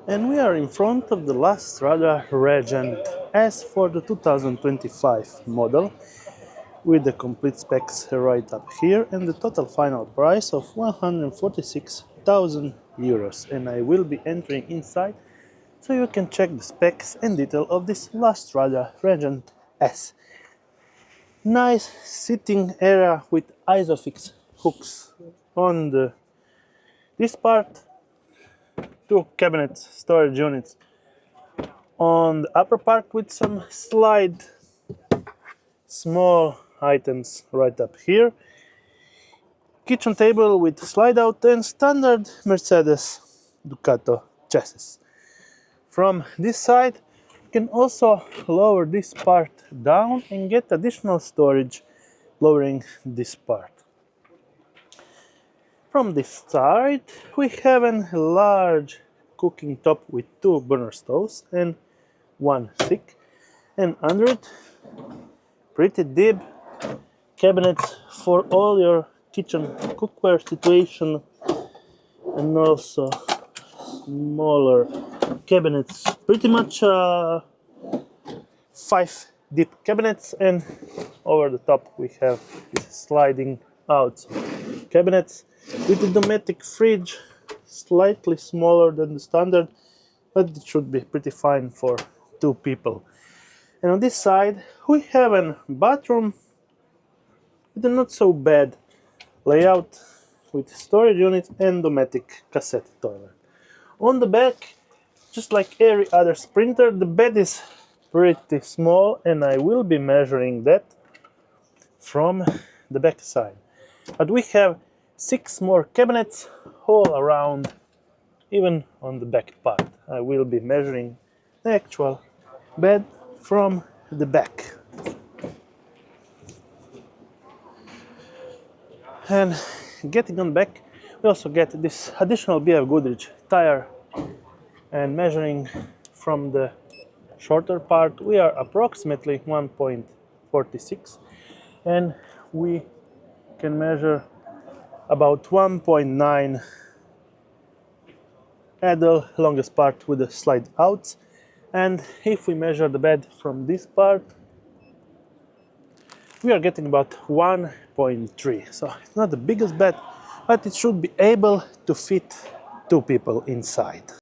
And we are in front of the last STRADA Regent S for the 2025 model, with the complete specs right up here and the total final price of 146,000 euros. And I will be entering inside so you can check the specs and detail of this last STRADA Regent S. Nice sitting area with isofix hooks on this part, two cabinets, storage units on the upper part with some slide small items right up here, kitchen table with slide out and standard Mercedes Ducato chassis. From this side you can also lower this part down and get additional storage lowering this part. From this side we have a large cooking top with two burner stoves and one sink, and under it pretty deep cabinets for all your kitchen cookware situation, and also smaller cabinets, pretty much 5 deep cabinets, and over the top we have these sliding out cabinets with a Dometic fridge, slightly smaller than the standard, but it should be pretty fine for 2 people. And on this side we have a bathroom with a not so bad layout with storage unit and Dometic cassette toilet. On the back, just like every other Sprinter, the bed is pretty small, and I will be measuring that from the back side. But we have 6 more cabinets all around, even on the back part. I will be measuring the actual bed from the back. And getting on back, we also get this additional BF Goodrich tire, and measuring from the shorter part we are approximately 1.46, and we can measure about 1.9 at the longest part with the slide outs. And if we measure the bed from this part, we are getting about 1.3. So it's not the biggest bed, but it should be able to fit 2 people inside.